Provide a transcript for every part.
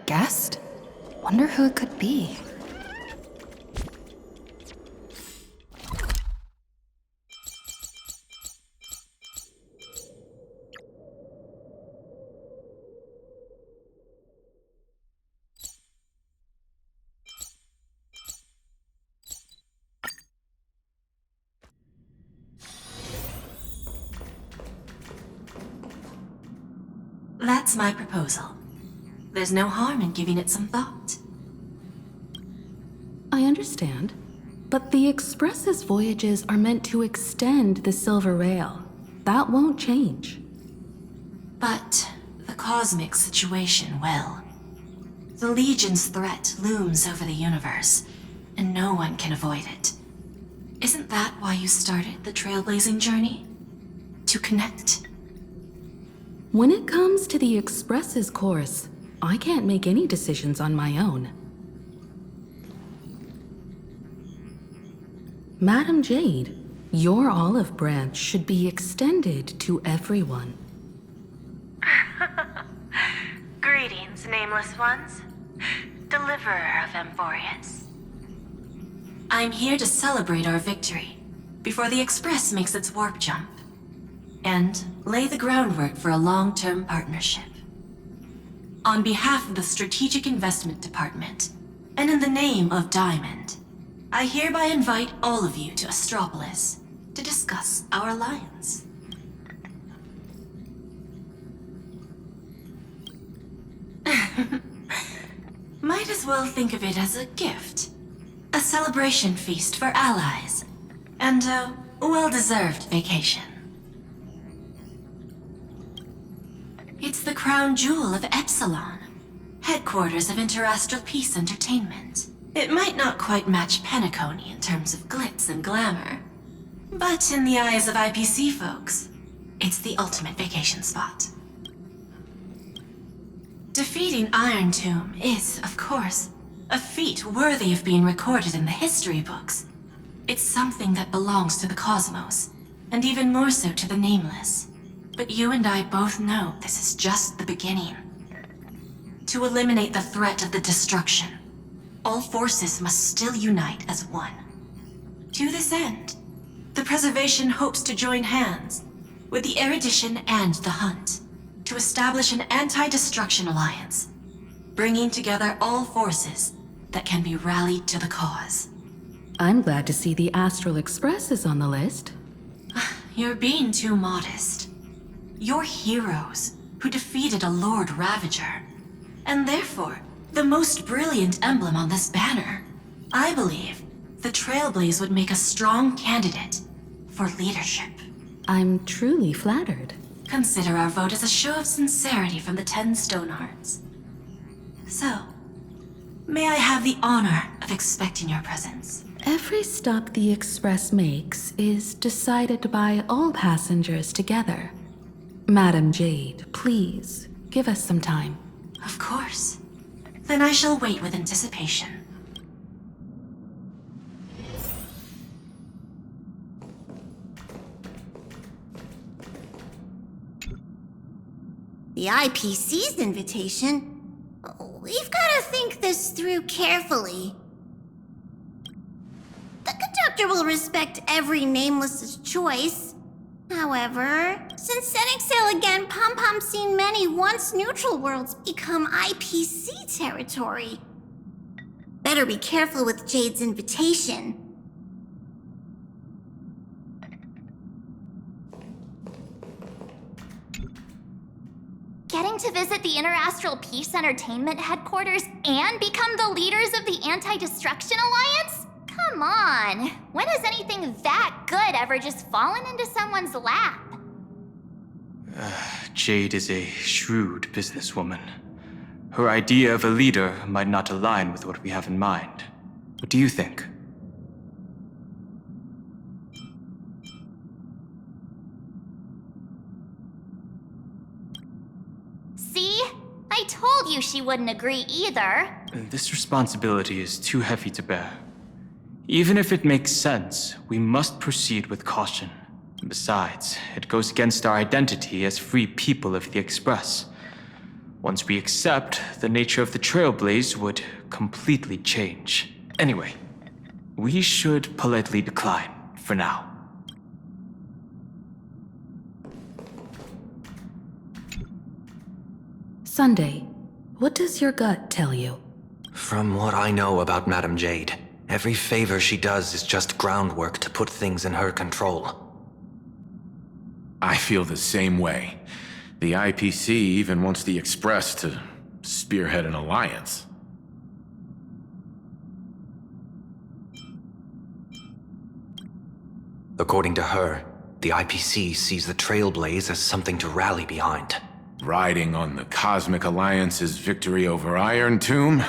guest? Wonder who it could be. That's my proposal. There's no harm in giving it some thought. I understand, but the Express's voyages are meant to extend the Silver Rail. That won't change. But the cosmic situation will. The Legion's threat looms over the universe, and no one can avoid it. Isn't that why you started the trailblazing journey? To connect? When it comes to the Express's course, I can't make any decisions on my own. Madam Jade, your olive branch should be extended to everyone. Greetings, nameless ones. Deliverer of Emphorius. I'm here to celebrate our victory before the Express makes its warp jump, and lay the groundwork for a long-term partnership. On behalf of the Strategic Investment Department, and in the name of Diamond, I hereby invite all of you to Astropolis to discuss our alliance. Might as well think of it as a gift. A celebration feast for allies, and a well-deserved vacation. It's the crown jewel of Epsilon, headquarters of Interastral Peace Entertainment. It might not quite match Penacony in terms of glitz and glamour, but in the eyes of IPC folks, it's the ultimate vacation spot. Defeating Iron Tomb is, of course, a feat worthy of being recorded in the history books. It's something that belongs to the cosmos, and even more so to the Nameless. But you and I both know this is just the beginning. To eliminate the threat of the destruction, all forces must still unite as one. To this end, the Preservation hopes to join hands with the Erudition and the Hunt to establish an anti-destruction alliance, bringing together all forces that can be rallied to the cause. I'm glad to see the Astral Express is on the list. You're being too modest. You're heroes who defeated a Lord Ravager, and therefore the most brilliant emblem on this banner. I believe the Trailblaze would make a strong candidate for leadership. I'm truly flattered. Consider our vote as a show of sincerity from the 10 Stonehearts. So, may I have the honor of expecting your presence? Every stop the Express makes is decided by all passengers together. Madam Jade, please, give us some time. Of course. Then I shall wait with anticipation. The IPC's invitation? We've got to think this through carefully. The conductor will respect every Nameless's choice. However, since setting sail again, Pom-Pom's seen many once neutral worlds become IPC territory. Better be careful with Jade's invitation. Getting to visit the Interastral Peace Entertainment headquarters and become the leaders of the Anti-Destruction Alliance? Come on! When has anything that good ever just fallen into someone's lap? Jade is a shrewd businesswoman. Her idea of a leader might not align with what we have in mind. What do you think? See? I told you she wouldn't agree either. This responsibility is too heavy to bear. Even if it makes sense, we must proceed with caution. Besides, it goes against our identity as free people of the Express. Once we accept, the nature of the trailblaze would completely change. Anyway, we should politely decline for now. Sunday, what does your gut tell you? From what I know about Madame Jade, every favor she does is just groundwork to put things in her control. I feel the same way. The IPC even wants the Express to spearhead an alliance. According to her, the IPC sees the Trailblaze as something to rally behind. Riding on the Cosmic Alliance's victory over Iron Tomb,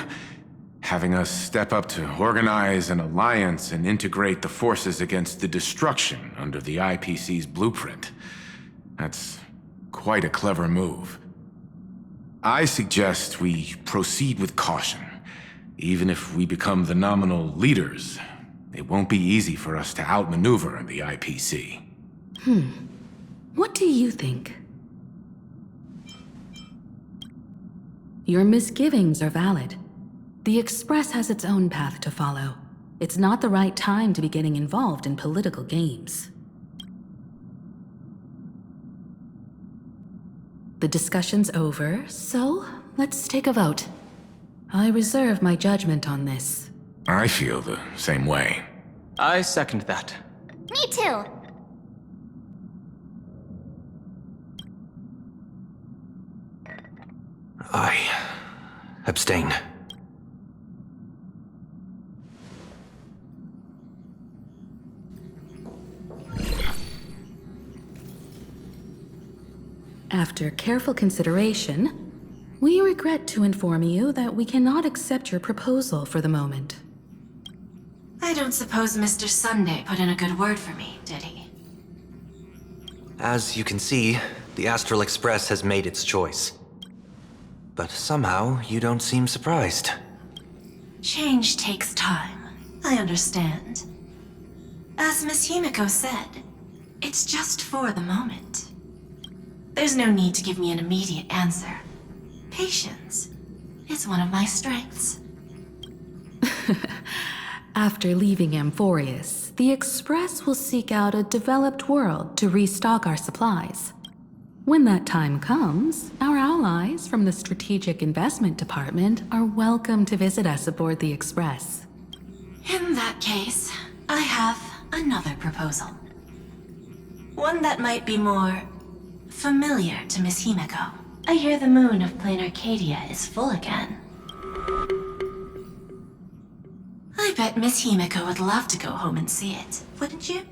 having us step up to organize an alliance and integrate the forces against the destruction under the IPC's blueprint. That's quite a clever move. I suggest we proceed with caution. Even if we become the nominal leaders, it won't be easy for us to outmaneuver the IPC. What do you think? Your misgivings are valid. The Express has its own path to follow. It's not the right time to be getting involved in political games. The discussion's over, so let's take a vote. I reserve my judgment on this. I feel the same way. I second that. Me too. I abstain. After careful consideration, we regret to inform you that we cannot accept your proposal for the moment. I don't suppose Mr. Sunday put in a good word for me, did he? As you can see, the Astral Express has made its choice. But somehow, you don't seem surprised. Change takes time. I understand. As Miss Himiko said, it's just for the moment. There's no need to give me an immediate answer. Patience is one of my strengths. After leaving Amphorius, the Express will seek out a developed world to restock our supplies. When that time comes, our allies from the Strategic Investment Department are welcome to visit us aboard the Express. In that case, I have another proposal. One that might be more familiar to Miss Himiko. I hear the moon of Plain Arcadia is full again. I bet Miss Himiko would love to go home and see it, wouldn't you?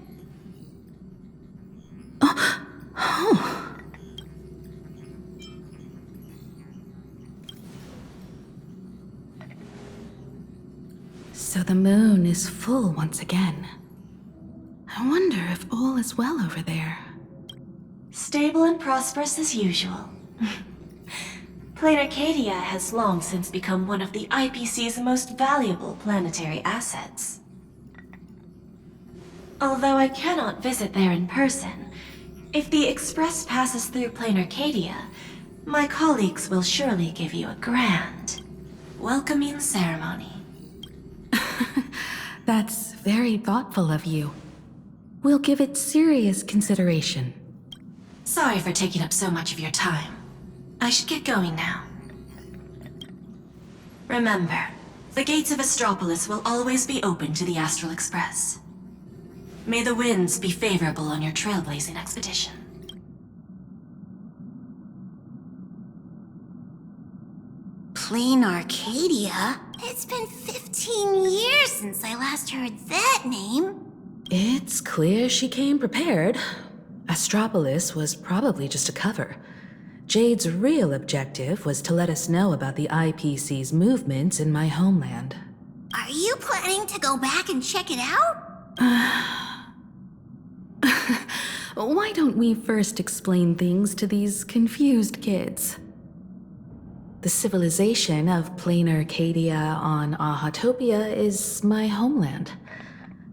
So the moon is full once again. I wonder if all is well over there. Stable and prosperous as usual. Plain Arcadia has long since become one of the IPC's most valuable planetary assets. Although I cannot visit there in person, if the Express passes through Plain Arcadia, my colleagues will surely give you a grand welcoming ceremony. That's very thoughtful of you. We'll give it serious consideration. Sorry for taking up so much of your time. I should get going now. Remember, the gates of Astropolis will always be open to the Astral Express. May the winds be favorable on your trailblazing expedition. Plain Arcadia? It's been 15 years since I last heard that name. It's clear she came prepared. Astropolis was probably just a cover. Jade's real objective was to let us know about the IPC's movements in my homeland. Are you planning to go back and check it out? Why don't we first explain things to these confused kids? The civilization of Plain Arcadia on Ahatopia is my homeland.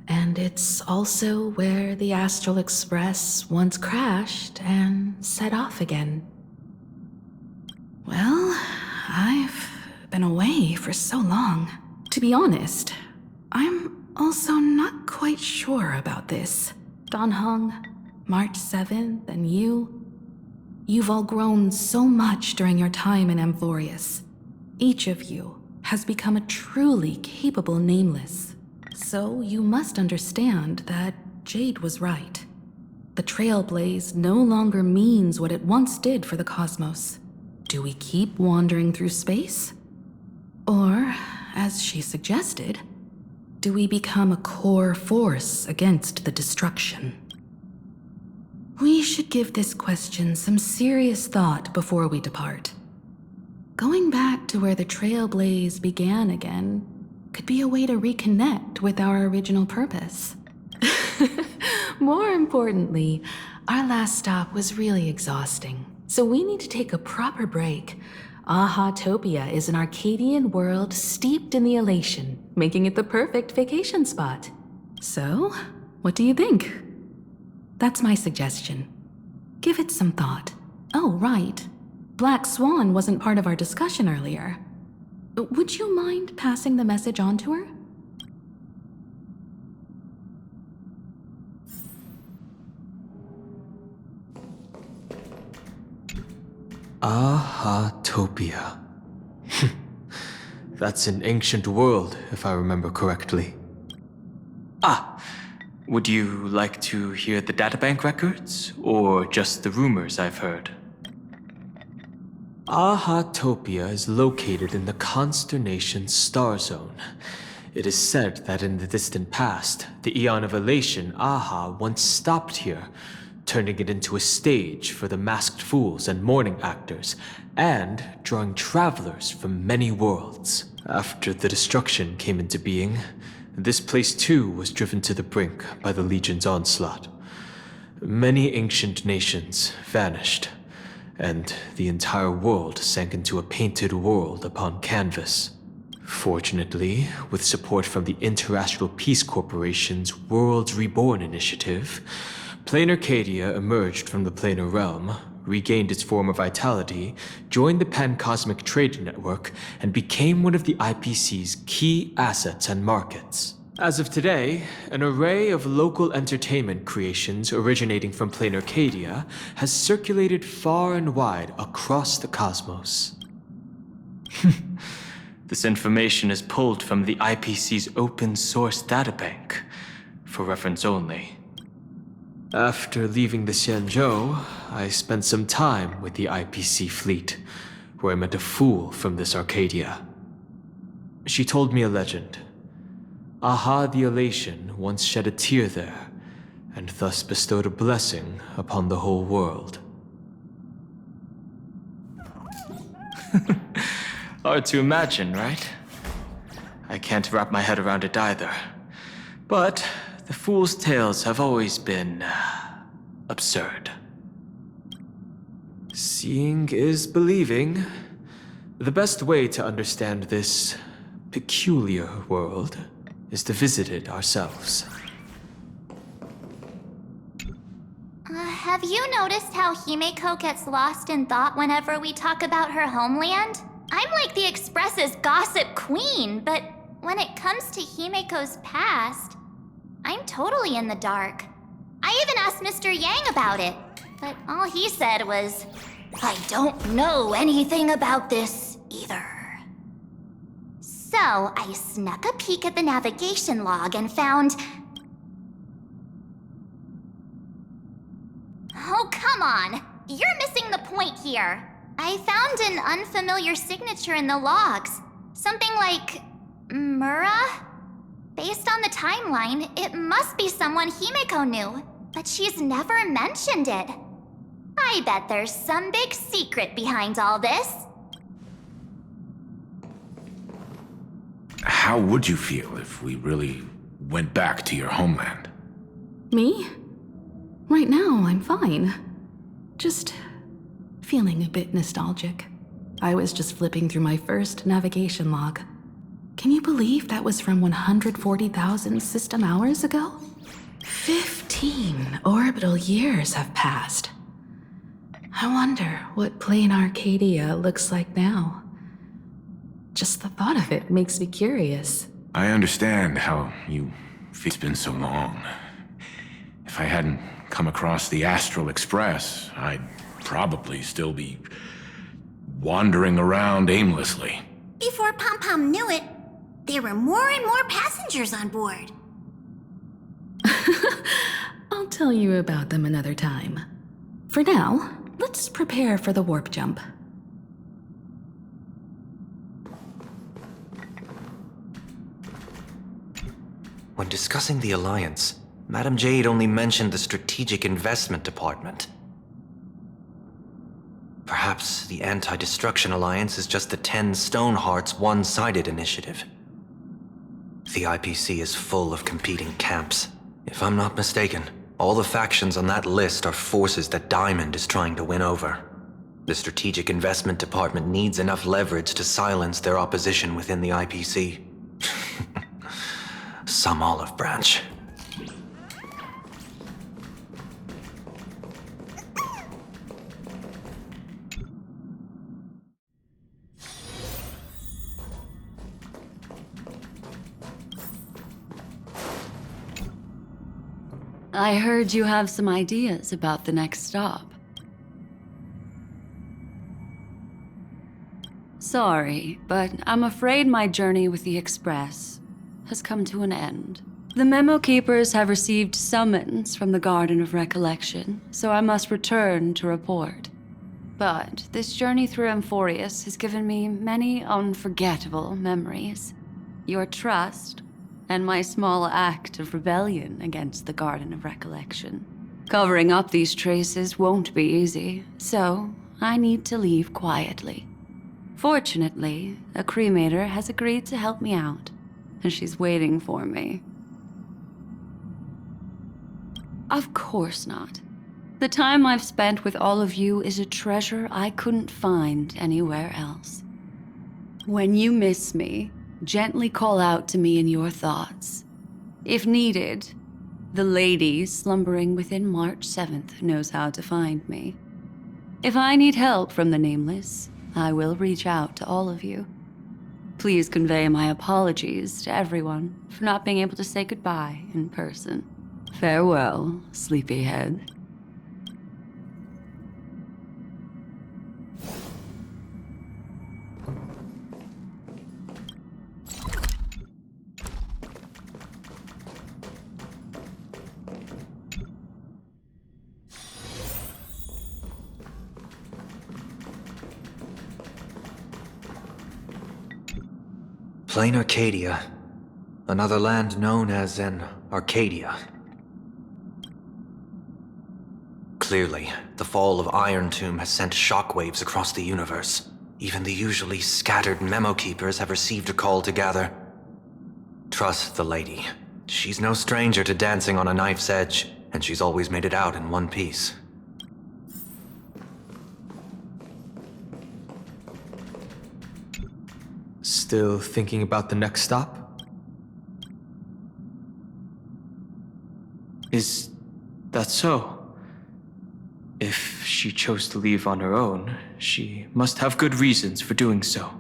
And it's also where the Astral Express once crashed and set off again. Well, I've been away for so long. To be honest, I'm also not quite sure about this. Dan Heng, March 7th, and you've all grown so much during your time in Amphorius. Each of you has become a truly capable Nameless. So you must understand that Jade was right. The Trailblaze no longer means what it once did for the cosmos. Do we keep wandering through space? Or, as she suggested, do we become a core force against the destruction? We should give this question some serious thought before we depart. Going back to where the Trailblaze began again could be a way to reconnect with our original purpose. More importantly, our last stop was really exhausting, so we need to take a proper break. Ahatopia is an Arcadian world steeped in the elation, making it the perfect vacation spot. So, what do you think? That's my suggestion. Give it some thought. Oh, right. Black Swan wasn't part of our discussion earlier. Would you mind passing the message on to her? Ahatopia. That's an ancient world, if I remember correctly. Would you like to hear the databank records, or just the rumors I've heard? Ahatopia is located in the constellation Star Zone. It is said that in the distant past, the Eon of Elation, Aha, once stopped here, turning it into a stage for the masked fools and mourning actors, and drawing travelers from many worlds. After the destruction came into being, this place too was driven to the brink by the Legion's onslaught. Many ancient nations vanished, and the entire world sank into a painted world upon canvas. Fortunately, with support from the Interastral Peace Corporation's Worlds Reborn initiative, Planar Cadia emerged from the planar realm, regained its former vitality, joined the Pan-Cosmic Trade Network, and became one of the IPC's key assets and markets. As of today, an array of local entertainment creations originating from Planar Cadia has circulated far and wide across the cosmos. This information is pulled from the IPC's open source databank, for reference only. After leaving the Xianzhou, I spent some time with the IPC fleet, where I met a fool from this Arcadia. She told me a legend. Aha the Elation once shed a tear there, and thus bestowed a blessing upon the whole world. Hard to imagine, right? I can't wrap my head around it either. But the fool's tales have always been absurd. Seeing is believing. The best way to understand this peculiar world is to visit it ourselves. Have you noticed how Himeko gets lost in thought whenever we talk about her homeland? I'm like the Express's gossip queen, but when it comes to Himeko's past, I'm totally in the dark. I even asked Mr. Yang about it, but all he said was, "I don't know anything about this either." So I snuck a peek at the navigation log and found... Oh, come on! You're missing the point here. I found an unfamiliar signature in the logs. Something like... Mura? Based on the timeline, it must be someone Himeko knew, but she's never mentioned it. I bet there's some big secret behind all this. How would you feel if we really went back to your homeland? Me? Right now, I'm fine. Just feeling a bit nostalgic. I was just flipping through my first navigation log. Can you believe that was from 140,000 system hours ago? 15 orbital years have passed. I wonder what plain Arcadia looks like now. Just the thought of it makes me curious. I understand how it's been so long. If I hadn't come across the Astral Express, I'd probably still be wandering around aimlessly. Before Pom Pom knew it, there were more and more passengers on board. I'll tell you about them another time. For now, let's prepare for the warp jump. When discussing the Alliance, Madame Jade only mentioned the Strategic Investment Department. Perhaps the Anti-Destruction Alliance is just the 10 Stonehearts one-sided initiative. The IPC is full of competing camps. If I'm not mistaken, all the factions on that list are forces that Diamond is trying to win over. The Strategic Investment Department needs enough leverage to silence their opposition within the IPC. Some olive branch. I heard you have some ideas about the next stop. Sorry, but I'm afraid my journey with the Express has come to an end. The Memo Keepers have received summons from the Garden of Recollection, so I must return to report. But this journey through Amphorius has given me many unforgettable memories. Your trust, and my small act of rebellion against the Garden of Recollection. Covering up these traces won't be easy, so I need to leave quietly. Fortunately, a cremator has agreed to help me out, and she's waiting for me. Of course not. The time I've spent with all of you is a treasure I couldn't find anywhere else. When you miss me, gently call out to me in your thoughts. If needed, the lady slumbering within March 7th knows how to find me. If I need help from the Nameless, I will reach out to all of you. Please convey my apologies to everyone for not being able to say goodbye in person. Farewell, sleepyhead. Plain Arcadia. Another land known as an Arcadia. Clearly, the fall of Iron Tomb has sent shockwaves across the universe. Even the usually scattered Memo Keepers have received a call to gather. Trust the lady. She's no stranger to dancing on a knife's edge, and she's always made it out in one piece. Still thinking about the next stop? Is that so? If she chose to leave on her own, she must have good reasons for doing so.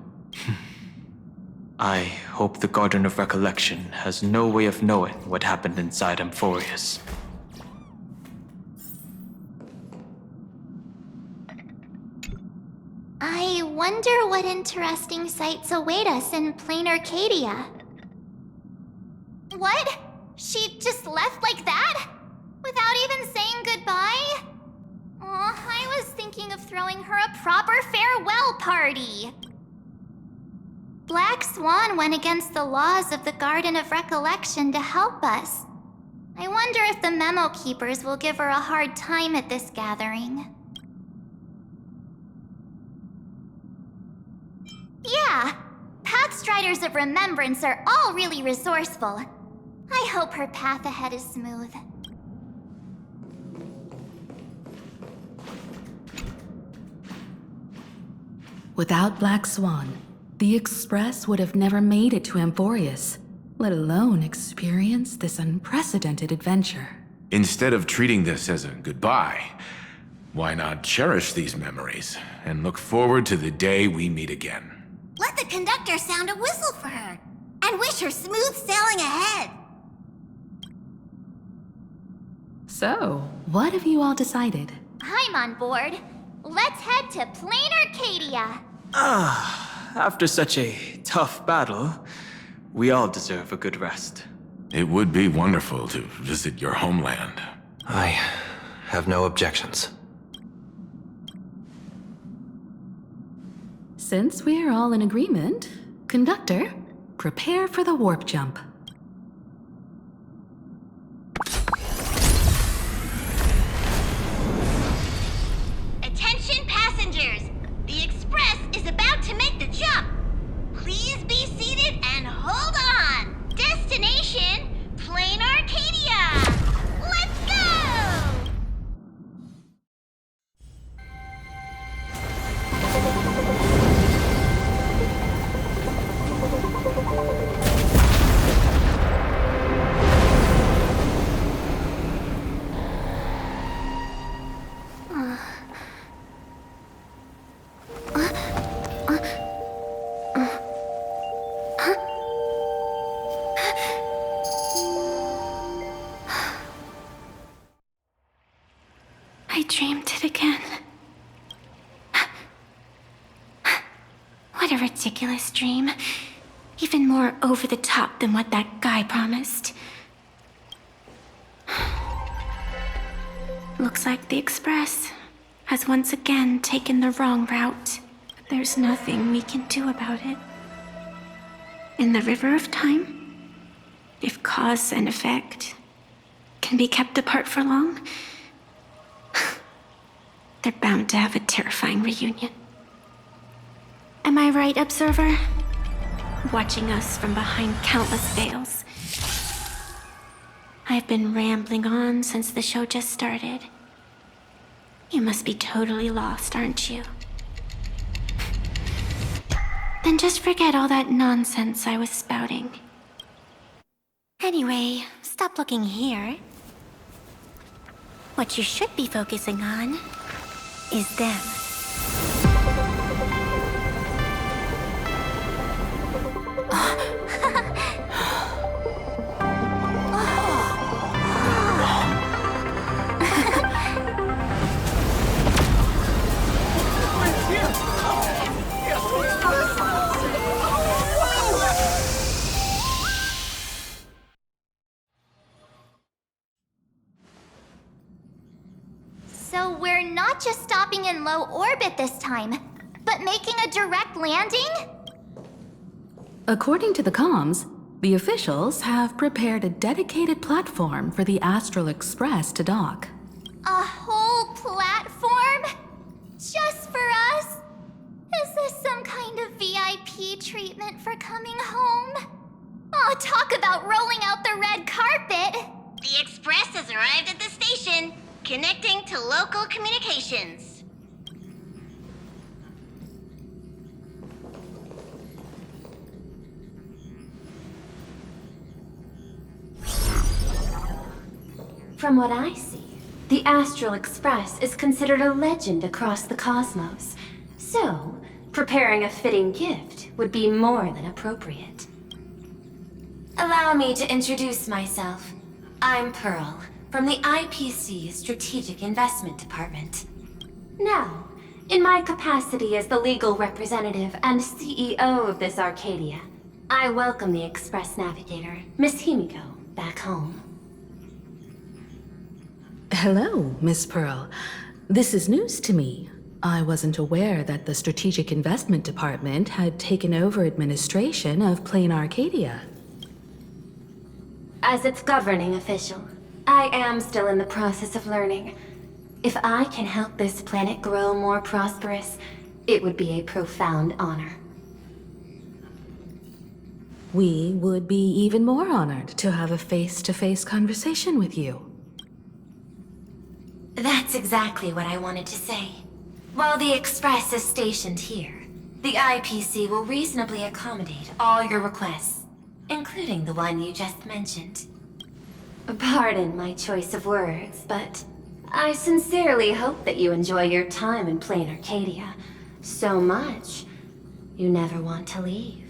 I hope the Garden of Recollection has no way of knowing what happened inside Amphorius. I wonder what interesting sights await us in plain Arcadia. What? She just left like that? Without even saying goodbye? Aw, I was thinking of throwing her a proper farewell party. Black Swan went against the laws of the Garden of Recollection to help us. I wonder if the Memo Keepers will give her a hard time at this gathering. Yeah, Pathstriders of Remembrance are all really resourceful. I hope her path ahead is smooth. Without Black Swan, the Express would have never made it to Amphorius, let alone experience this unprecedented adventure. Instead of treating this as a goodbye, Why not cherish these memories and look forward to the day we meet again? Let the conductor sound a whistle for her and wish her smooth sailing ahead. So, what have you all decided? I'm on board. Let's head to Plain Arcadia. After such a tough battle, we all deserve a good rest. It would be wonderful to visit your homeland. I have no objections. Since we're all in agreement, Conductor, prepare for the warp jump. Attention passengers! The Express is about to make the jump. Please be seated and hold on. Destination, Plain Arcadia. Let's go! I dreamed it again. What a ridiculous dream. Even more over the top than what that guy promised. Looks like the Express has once again taken the wrong route. But there's nothing we can do about it. In the river of time, if cause and effect can be kept apart for long, they're bound to have a terrifying reunion. Am I right, Observer? Watching us from behind countless veils. I've been rambling on since the show just started. You must be totally lost, aren't you? Then just forget all that nonsense I was spouting. Anyway, stop looking here. What you should be focusing on is them. So we're not just stopping in low orbit this time, but making a direct landing? According to the comms, the officials have prepared a dedicated platform for the Astral Express to dock. A whole platform? Just for us? Is this some kind of VIP treatment for coming home? Oh, talk about rolling out the red carpet! The Express has arrived at the station, connecting to local communications. From what I see, the Astral Express is considered a legend across the cosmos. So, preparing a fitting gift would be more than appropriate. Allow me to introduce myself. I'm Pearl, from the IPC Strategic Investment Department. Now, in my capacity as the legal representative and CEO of this Arcadia, I welcome the Express Navigator, Miss Himiko, back home. Hello, Miss Pearl. This is news to me. I wasn't aware that the Strategic Investment Department had taken over administration of Plain Arcadia. As its governing official, I am still in the process of learning. If I can help this planet grow more prosperous, it would be a profound honor. We would be even more honored to have a face-to-face conversation with you. That's exactly what I wanted to say. While the Express is stationed here, the IPC will reasonably accommodate all your requests, including the one you just mentioned. Pardon my choice of words, but I sincerely hope that you enjoy your time in plain Arcadia so much you never want to leave.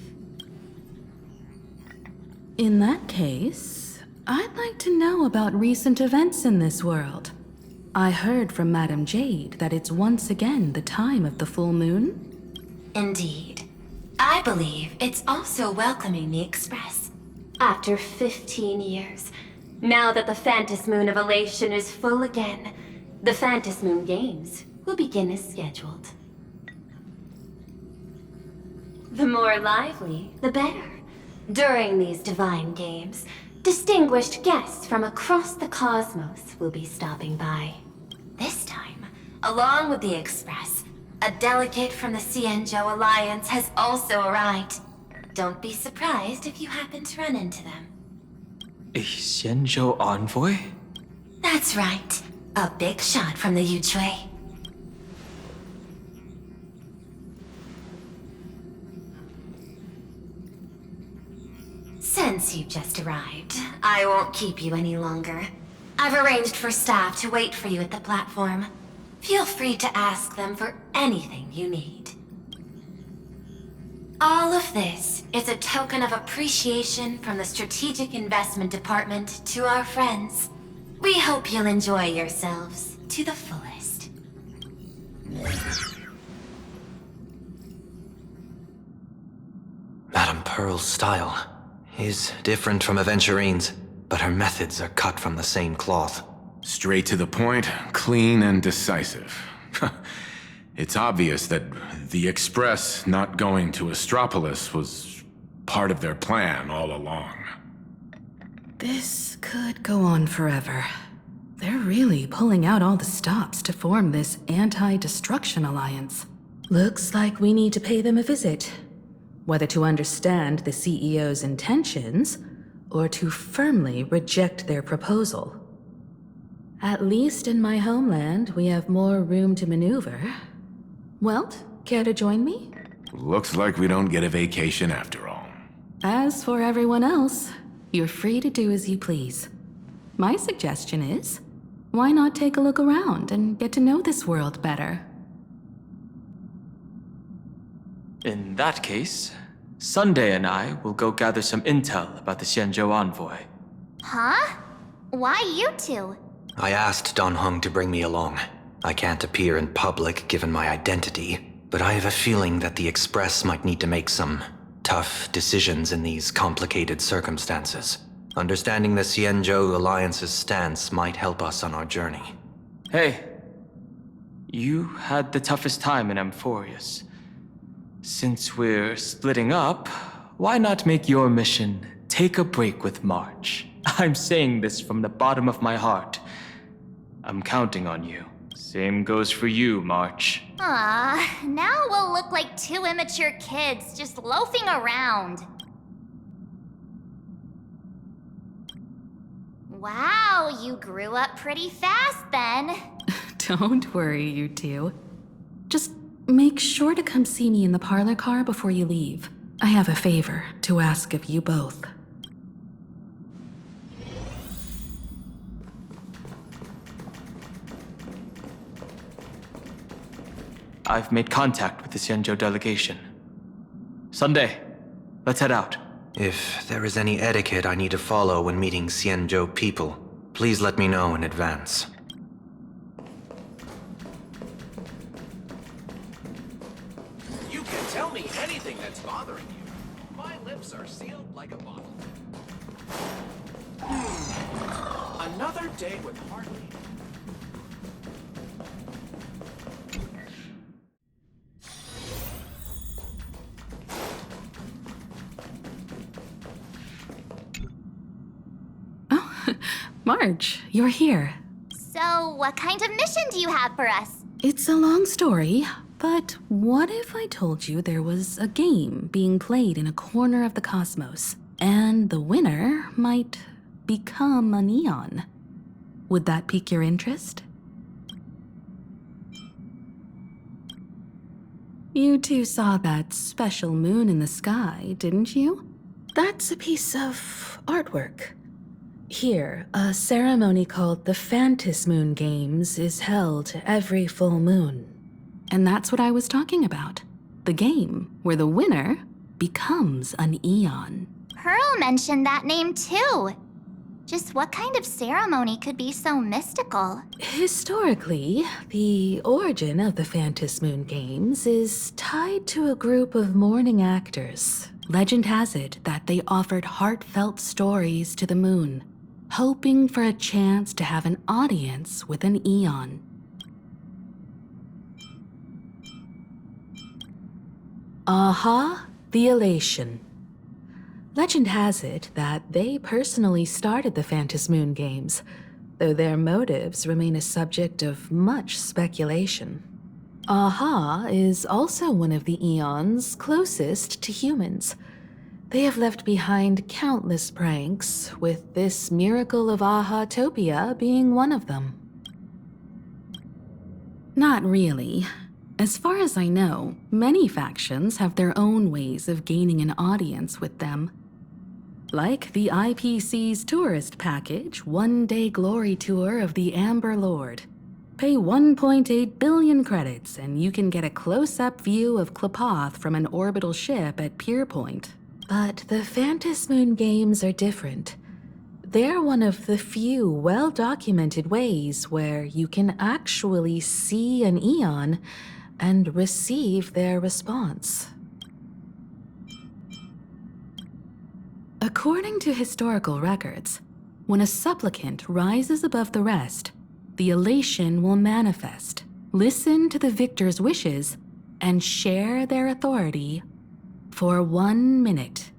In that case, I'd like to know about recent events in this world. I heard from Madame Jade that it's once again the time of the full moon. Indeed. I believe it's also welcoming the Express. After 15 years, now that the Phantom Moon of Elation is full again, the Phantom Moon Games will begin as scheduled. The more lively, the better. During these divine games, distinguished guests from across the cosmos will be stopping by. This time, along with the Express, a delegate from the Xianzhou Alliance has also arrived. Don't be surprised if you happen to run into them. A Xianzhou envoy? That's right. A big shot from the Yuchui. Since you've just arrived, I won't keep you any longer. I've arranged for staff to wait for you at the platform. Feel free to ask them for anything you need. All of this is a token of appreciation from the Strategic Investment Department to our friends. We hope you'll enjoy yourselves to the fullest. Madame Pearl's style is different from Aventurine's, but her methods are cut from the same cloth. Straight to the point, clean and decisive. It's obvious that the Express not going to Astropolis was part of their plan all along. This could go on forever. They're really pulling out all the stops to form this anti-destruction alliance. Looks like we need to pay them a visit. Whether to understand the CEO's intentions, or to firmly reject their proposal. At least in my homeland, we have more room to maneuver. Welt, care to join me? Looks like we don't get a vacation after all. As for everyone else, you're free to do as you please. My suggestion is, why not take a look around and get to know this world better? In that case, Sunday and I will go gather some intel about the Xianzhou envoy. Huh? Why you two? I asked Don Hung to bring me along. I can't appear in public given my identity, but I have a feeling that the Express might need to make some tough decisions in these complicated circumstances. Understanding the Xianzhou Alliance's stance might help us on our journey. Hey, you had the toughest time in Amphorius. Since we're splitting up, why not make your mission take a break with March? I'm saying this from the bottom of my heart. I'm counting on you. Same goes for you, March. Now we'll look like two immature kids just loafing around. Wow, you grew up pretty fast then. Don't worry, you two. Just make sure to come see me in the parlor car before you leave. I have a favor to ask of you both. I've made contact with the Xianzhou delegation. Sunday, let's head out. If there is any etiquette I need to follow when meeting Xianzhou people, please let me know in advance. You can tell me anything that's bothering you. My lips are sealed like a bottle. Another day with Hartley. March, you're here. So, what kind of mission do you have for us? It's a long story, but what if I told you there was a game being played in a corner of the cosmos, and the winner might become a neon? Would that pique your interest? You two saw that special moon in the sky, didn't you? That's a piece of artwork. Here, a ceremony called the Phantasmoon Moon Games is held every full moon. And that's what I was talking about. The game where the winner becomes an Eon. Pearl mentioned that name too. Just what kind of ceremony could be so mystical? Historically, the origin of the Phantasmoon Moon Games is tied to a group of mourning actors. Legend has it that they offered heartfelt stories to the moon, hoping for a chance to have an audience with an Eon. Aha, the Elation. Legend has it that they personally started the Phantasmoon Moon Games, though their motives remain a subject of much speculation. Aha is also one of the Eons closest to humans. They have left behind countless pranks, with this miracle of Ahatopia being one of them. Not really. As far as I know, many factions have their own ways of gaining an audience with them. Like the IPC's tourist package, one-day glory tour of the Amber Lord. Pay 1.8 billion credits and you can get a close-up view of Klapoth from an orbital ship at Pier Point. But the Phantasmoon Moon Games are different. They're one of the few well-documented ways where you can actually see an Eon and receive their response. According to historical records, when a supplicant rises above the rest, the elation will manifest, listen to the victor's wishes, and share their authority for 1 minute.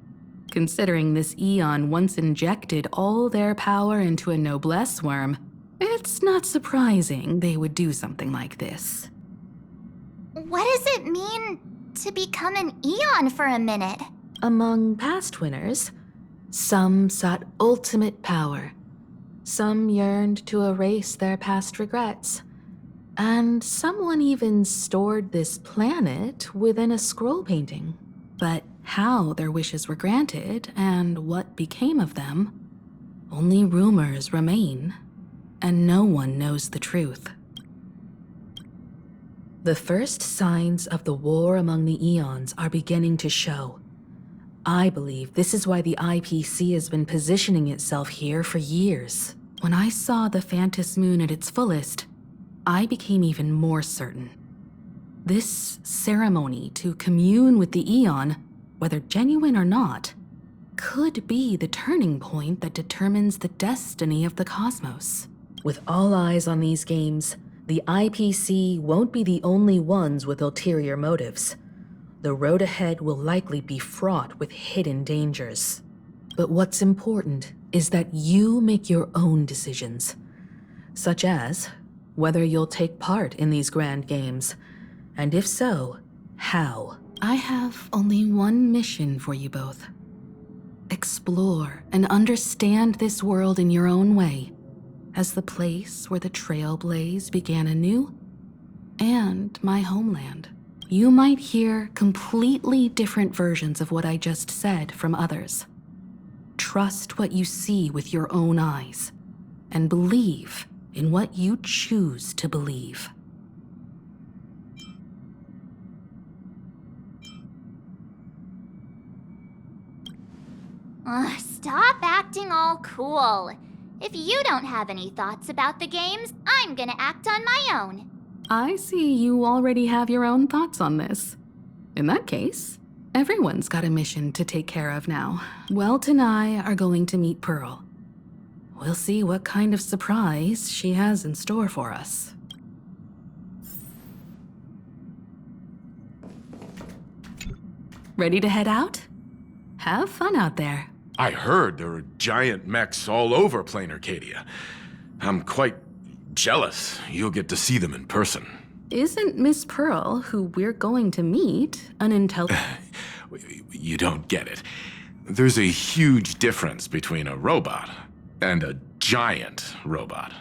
Considering this Eon once injected all their power into a noblesse worm, it's not surprising they would do something like this. What does it mean to become an Eon for a minute? Among past winners, some sought ultimate power. Some yearned to erase their past regrets. And someone even stored this planet within a scroll painting. But how their wishes were granted and what became of them, only rumors remain, and no one knows the truth. The first signs of the war among the Eons are beginning to show. I believe this is why the IPC has been positioning itself here for years. When I saw the Phantasmoon Moon at its fullest, I became even more certain. This ceremony to commune with the Eon, whether genuine or not, could be the turning point that determines the destiny of the cosmos. With all eyes on these games, the IPC won't be the only ones with ulterior motives. The road ahead will likely be fraught with hidden dangers. But what's important is that you make your own decisions, such as whether you'll take part in these grand games, and if so, how. I have only one mission for you both. Explore and understand this world in your own way, as the place where the Trailblaze began anew, and my homeland. You might hear completely different versions of what I just said from others. Trust what you see with your own eyes, and believe in what you choose to believe. Stop acting all cool. If you don't have any thoughts about the games, I'm gonna act on my own. I see you already have your own thoughts on this. In that case, everyone's got a mission to take care of now. Welt and I are going to meet Pearl. We'll see what kind of surprise she has in store for us. Ready to head out? Have fun out there. I heard there are giant mechs all over Plain Arcadia. I'm quite jealous you'll get to see them in person. Isn't Miss Pearl, who we're going to meet, an intelligent... You don't get it. There's a huge difference between a robot and a giant robot.